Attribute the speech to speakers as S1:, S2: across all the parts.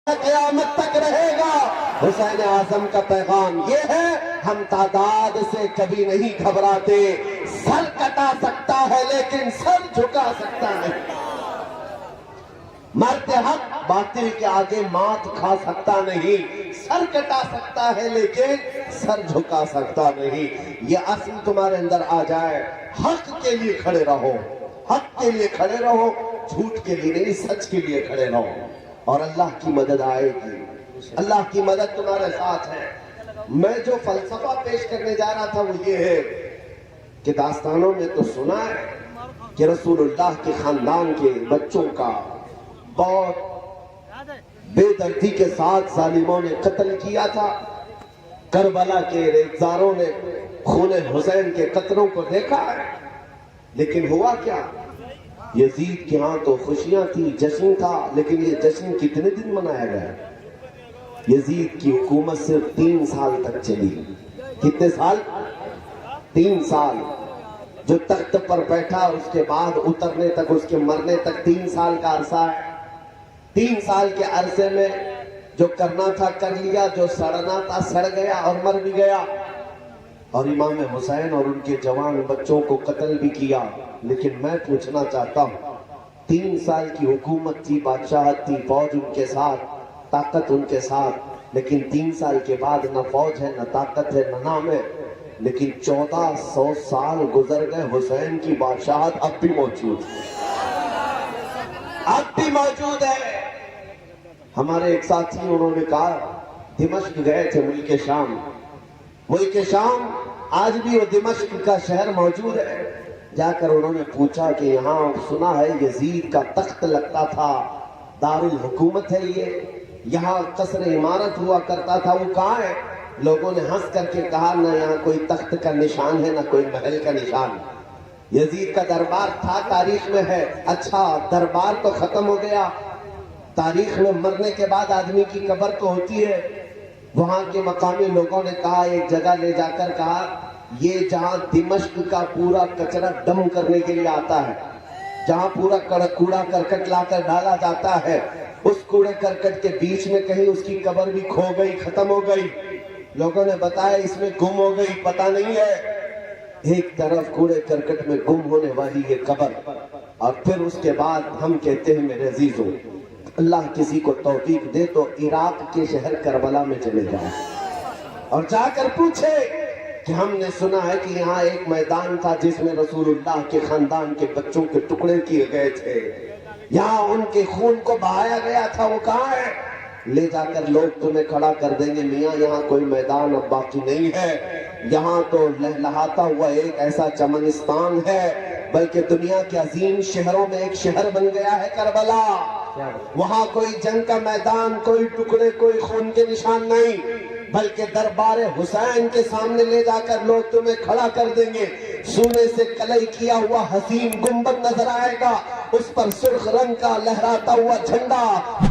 S1: قیامت تک رہے گا۔ حسین اعظم کا پیغام یہ ہے، ہم تعداد سے کبھی نہیں گھبراتے، سر کٹا سکتا ہے لیکن سر جھکا سکتا نہیں۔ مرد حق باطل کے آگے مات کھا سکتا نہیں، سر کٹا سکتا ہے لیکن سر جھکا سکتا نہیں۔ یہ اصل تمہارے اندر آ جائے، حق کے لیے کھڑے رہو، حق کے لیے کھڑے رہو، جھوٹ کے لیے نہیں، سچ کے لیے کھڑے رہو، اور اللہ کی مدد آئے گی، اللہ کی مدد تمہارے ساتھ ہے۔ میں جو فلسفہ پیش کرنے جا رہا تھا وہ یہ ہے کہ داستانوں میں تو سنا ہے کہ رسول اللہ کے خاندان کے بچوں کا بہت بے دردی کے ساتھ ظالموں نے قتل کیا تھا۔ کربلا کے ریزگاروں نے خون حسین کے قطروں کو دیکھا ہے، لیکن ہوا کیا؟ یزید کے ہاں تو خوشیاں تھی، جشن تھا، لیکن یہ جشن کتنے دن منایا گیا؟ یزید کی حکومت صرف 3 سال تک چلی۔ کتنے سال؟ 3 سال۔ جو تخت پر بیٹھا اس کے بعد اترنے تک، اس کے مرنے تک 3 سال کا عرصہ ہے۔ 3 سال کے عرصے میں جو کرنا تھا کر لیا، جو سڑنا تھا سڑ گیا اور مر بھی گیا، اور امام حسین اور ان کے جوان بچوں کو قتل بھی کیا۔ لیکن میں پوچھنا چاہتا ہوں، 3 سال کی حکومت تھی، بادشاہت تھی، فوج ان کے ساتھ، طاقت ان کے ساتھ، لیکن 3 سال کے بعد نہ فوج ہے، نہ طاقت ہے، نہ نام ہے، لیکن 1400 سال گزر گئے، حسین کی بادشاہت اب بھی موجود ہے، اب بھی موجود ہے۔ ہمارے ایک ساتھی انہوں نے کہا دمشق گئے تھے، ملک شام، ملک شام آج بھی وہ دمشق کا شہر موجود ہے۔ جا کر انہوں نے پوچھا کہ یہاں سنا ہے یزید کا تخت لگتا تھا، دارالحکومت ہے یہ، یہاں قصر عمارت ہوا کرتا تھا، وہ کہاں ہے؟ لوگوں نے ہنس کر کے کہا نہ یہاں کوئی تخت کا نشان ہے، نہ کوئی محل کا نشان ہے۔ یزید کا دربار تھا، تاریخ میں ہے۔ اچھا، دربار تو ختم ہو گیا، تاریخ میں مرنے کے بعد آدمی کی قبر تو ہوتی ہے۔ وہاں کے مقامی لوگوں نے کہا، ایک جگہ لے جا کر کہا یہ جہاں دمشق کا پورا کچرا ڈم کرنے کے لیے آتا ہے، جہاں پورا کوڑا کرکٹ لا کر ڈالا جاتا ہے، اس کوڑے کرکٹ کے بیچ میں کہیں اس کی قبر بھی کھو گئی، ختم ہو گئی۔ لوگوں نے بتایا اس میں گم ہو گئی، پتہ نہیں ہے۔ ایک طرف کوڑے کرکٹ میں گم ہونے والی یہ قبر، اور پھر اس کے بعد ہم کہتے ہیں میرے عزیزوں، اللہ کسی کو توفیق دے تو عراق کے شہر کربلا میں چلے جائیں اور جا کر پوچھے کہ ہم نے سنا ہے کہ یہاں ایک میدان تھا جس میں رسول اللہ کے خاندان کے بچوں کے ٹکڑے کیے گئے تھے، یہاں ان کے خون کو بہایا گیا تھا، وہ کہاں ہے؟ لے جا کر لوگ تمہیں کھڑا کر دیں گے، میاں یہاں کوئی میدان اب باقی نہیں ہے، یہاں تو لہلہاتا ہوا ایک ایسا چمنستان ہے، بلکہ دنیا کے عظیم شہروں میں ایک شہر بن گیا ہے کربلا۔ وہاں کوئی جنگ کا میدان، کوئی ٹکڑے، کوئی خون کے نشان نہیں، بلکہ دربار حسین کے سامنے لے جا کر لوگ تمہیں کھڑا کر دیں گے، سونے سے کلئی کیا ہوا حسین گنبد نظر آئے گا، اس پر سرخ رنگ کا لہراتا ہوا جھنڈا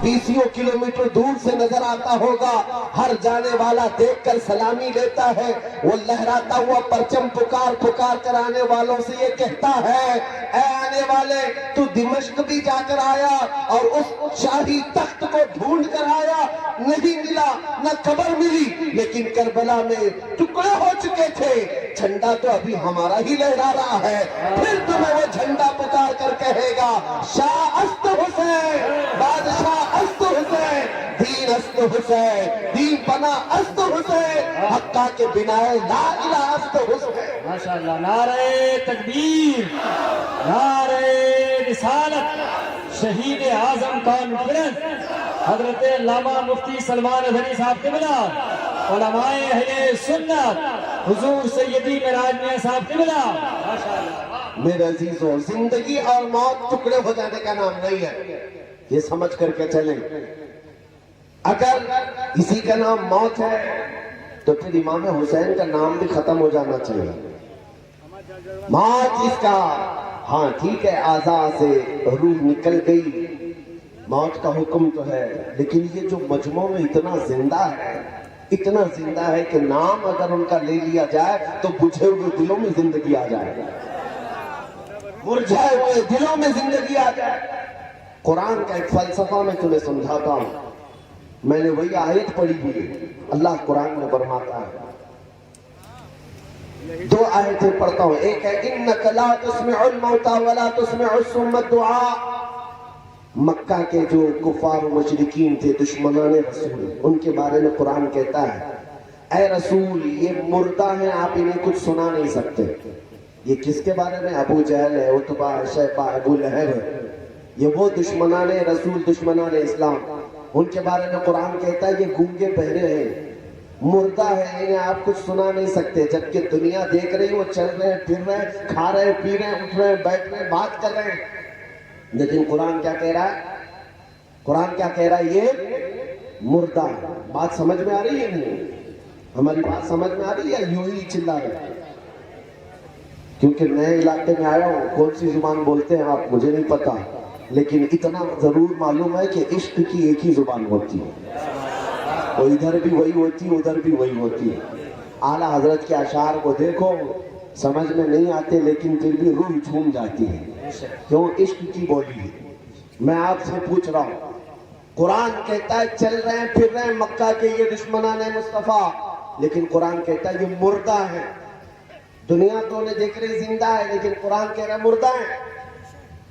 S1: 20 کلومیٹر دور سے نظر آتا ہوگا، ہر جانے والا دیکھ کر سلامی لیتا ہے، وہ لہراتا ہوا پرچم پکار پکار کر آنے والوں سے یہ کہتا ہے، اے آنے والے، تو دمشق بھی جا کر آیا اور اس شاہی تخت کو ڈھونڈ کر آیا، نہیں ملا، نہ قبر ملی، لیکن کربلا میں ٹکڑے ہو چکے تھے، جھنڈا تو ابھی ہمارا ہی لہرا رہا ہے۔ پھر تمہیں وہ جھنڈا پکار کر کہے گا، شاہ است حسین، بادشاہ است حسین، دین است حسین، دین پناہ است حسین، حقہ کے بنا لا الہ است حسین۔
S2: ماشاءاللہ، نعرہ تکبیر، نعرہ رسالت، شہید اعظم کانفرنس، حضرت علامہ مفتی سلمان اظہری صاحب قبلہ، علماء اہل سنت، حضور سیدی معراج میاں صاحب قبلہ۔
S1: میرے عزیزوں، زندگی اور موت ٹکڑے ہو جانے کا نام نہیں ہے، یہ سمجھ کر کے چلیں۔ اگر کسی کا نام موت ہے تو پھر امام حسین کا نام بھی ختم ہو جانا چاہیے۔ موت اس کا، ہاں ٹھیک ہے، اعضاء سے روح نکل گئی، موت کا حکم تو ہے، لیکن یہ جو مجموع میں اتنا زندہ ہے، اتنا زندہ ہے کہ نام اگر ان کا لے لیا جائے تو بجھے ہوئے دلوں میں زندگی آ جائے، مرجھائے ہوئے دلوں میں زندگی آ جائے۔ قرآن کا ایک فلسفہ میں تمہیں سمجھاتا ہوں، میں نے وہی آیت پڑھی ہوئی ہے. اللہ قرآن میں فرماتا ہے, دو آیتیں پڑھتا ہوں. ایک ہے انک لا تسمع الموتى ولا تسمع الصم الدعاء. مکہ کے جو کفار و مشرکین تھے, دشمنان رسول, ان کے بارے میں قرآن کہتا ہے اے رسول یہ مردہ ہیں, آپ انہیں کچھ سنا نہیں سکتے. یہ کس کے بارے میں؟ ابو جہل ہے, عتبہ, شیبہ, ابو لہب ہے. یہ وہ دشمنان رسول, دشمنان اسلام, ان کے بارے میں قرآن کہتا ہے یہ گونگے بہرے ہیں, مردہ ہے, انہیں آپ کچھ سنا نہیں سکتے. جبکہ دنیا دیکھ رہی, وہ چل رہے ہیں, پھر رہے ہیں, کھا رہے ہیں, پی رہے ہیں, اٹھ رہے ہیں, بیٹھ رہے ہیں, بات کر رہے ہیں. لیکن قرآن کیا کہہ رہا ہے؟ قرآن کیا کہہ رہا ہے؟ یہ مردہ ہے. بات سمجھ میں آ رہی ہے نہیں؟ ہماری بات سمجھ میں آ رہی ہے؟ یوں ہی چلا رہے ہیں. کیونکہ نئے علاقے میں آیا ہوں, کون سی زبان بولتے ہیں آپ مجھے نہیں پتا, لیکن اتنا ضرور معلوم ہے کہ عشق کی ایک ہی زبان ہوتی ہے. وہ ادھر بھی وہی ہوتی ہے, ادھر بھی وہی ہوتی ہے. اعلیٰ حضرت کے اشعار کو دیکھو, سمجھ میں نہیں آتے لیکن پھر بھی روح جھوم جاتی ہے. کیوں؟ عشق کی بولی ہے. میں آپ سے پوچھ رہا ہوں, قرآن کہتا ہے چل رہے ہیں, پھر رہے ہیں مکہ کے یہ دشمنان مصطفیٰ, لیکن قرآن کہتا ہے یہ مردہ ہے. دنیا تو انہیں دیکھ رہی زندہ ہے, لیکن قرآن کہہ رہا ہے مردہ ہے.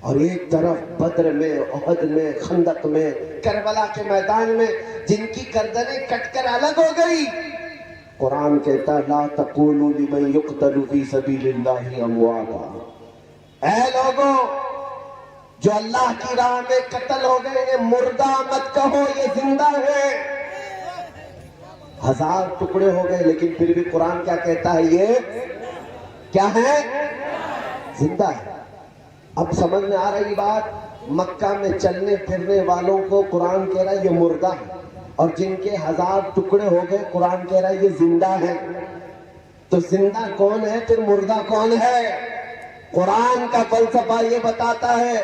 S1: اور ایک طرف بدر میں, احد میں, خندق میں, کربلا کے میدان میں جن کی گردنیں کٹ کر الگ ہو گئی, قرآن کہتا ہے لا تقولوا لمن يقتل في سبيل الله امواتا. اے لوگوں جو اللہ کی راہ میں قتل ہو گئے ہیں, مردہ مت کہو, یہ زندہ ہے. 1000 ٹکڑے ہو گئے, لیکن پھر بھی قرآن کیا کہتا ہے؟ یہ کیا ہے؟ زندہ ہے. اب سمجھ میں آ رہی بات؟ مکہ میں چلنے پھرنے والوں کو قرآن کہہ رہا ہے یہ مردہ ہے, اور جن کے 1000 ٹکڑے ہو گئے قرآن کہہ رہا ہے یہ زندہ ہے. تو زندہ کون ہے, پھر مردہ کون ہے؟ قرآن کا فلسفہ یہ بتاتا ہے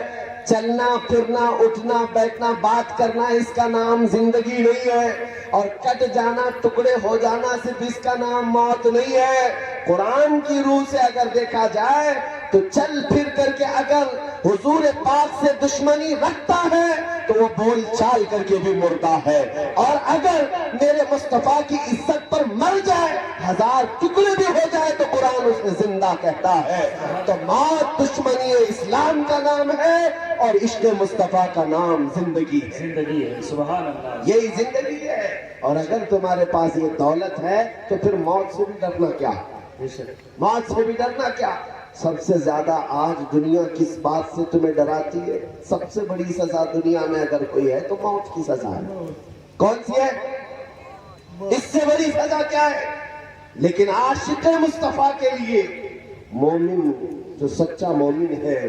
S1: چلنا پھرنا, اٹھنا بیٹھنا, بات کرنا, اس کا نام زندگی نہیں ہے. اور کٹ جانا, ٹکڑے ہو جانا, صرف اس کا نام موت نہیں ہے. قرآن کی روح سے اگر دیکھا جائے تو چل پھر کر کے اگر حضور پاک سے دشمنی رکھتا ہے تو وہ بول چال کر کے بھی مردہ ہے. اور اگر میرے مصطفیٰ کی عزت پر مر جائے, 1000 ٹکڑے بھی ہو جائے, تو قرآن اس نے زندہ کہتا ہے. تو موت دشمنی اسلام کا نام ہے, اور عشق مصطفیٰ کا نام زندگی ہے.
S2: زندگی ہے. سبحان اللہ.
S1: یہی زندگی ہے. اور اگر تمہارے پاس یہ دولت ہے تو پھر موت سے بھی ڈرنا کیا؟ موت سے بھی ڈرنا کیا؟ سب سے زیادہ آج دنیا کس بات سے تمہیں ڈراتی ہے؟ سب سے بڑی سزا دنیا میں اگر کوئی ہے تو موت کی سزا ہے. کون سی ہے؟ اس سے بڑی سزا کیا ہے؟ لیکن عاشق مصطفیٰ کے لیے, مومن جو سچا مومن ہے,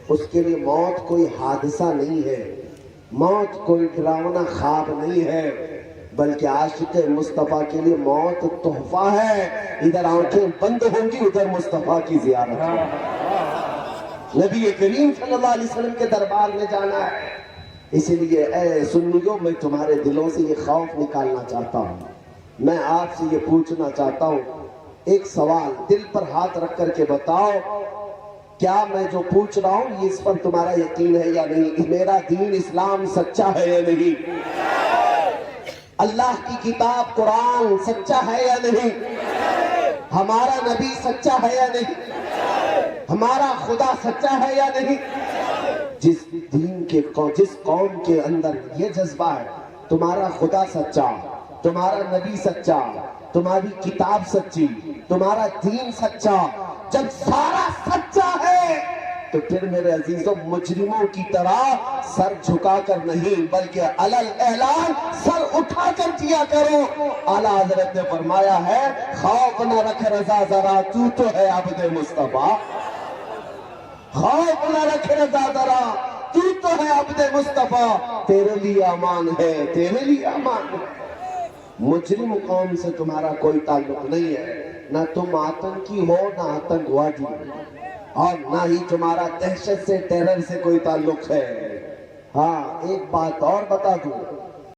S1: اس کے لیے موت کوئی حادثہ نہیں ہے, موت کوئی ڈراونا خواب نہیں ہے, بلکہ عاشق مصطفیٰ کے لیے موت تحفہ ہے. ادھر آنکھیں بند ہوں گی, ادھر مصطفیٰ کی زیارت ہے. نبی کریم صلی اللہ علیہ وسلم کے دربار میں جانا ہے. اسی لیے اے سنیوں, میں تمہارے دلوں سے یہ خوف نکالنا چاہتا ہوں. میں آپ سے یہ پوچھنا چاہتا ہوں, ایک سوال دل پر ہاتھ رکھ کر کے بتاؤ, کیا میں جو پوچھ رہا ہوں اس پر تمہارا یقین ہے یا نہیں؟ میرا دین اسلام سچا ہے یا نہیں؟ اللہ کی کتاب قرآن سچا ہے یا نہیں؟ ہمارا نبی سچا ہے یا نہیں؟ ہمارا خدا سچا ہے یا نہیں؟ جس قوم کے اندر یہ جذبہ ہے, تمہارا خدا سچا, تمہارا نبی سچا, تمہاری کتاب سچی, تمہارا دین سچا, جب سارا سچا ہے تو پھر میرے عزیزوں مجرموں کی طرح سر جھکا کر نہیں بلکہ علل اعلان سر اٹھا کر جیا کرو. اعلیٰ حضرت نے فرمایا ہے خوف نہ رکھ رضا ذرا, تو ہے عبد مصطفیٰ. خوف نہ رکھ رضا ذرا, تو ہے عبد مصطفیٰ. تیرے لیے امان ہے, تیرے لیے امان ہے. مجرم قوم سے تمہارا کوئی تعلق نہیں ہے, نہ تم آتنکی ہو نہ آتنکوادی, اور نہ ہی تمہارا دہشت سے ٹیرر سے کوئی تعلق ہے. ہاں ایک بات اور بتا دوں,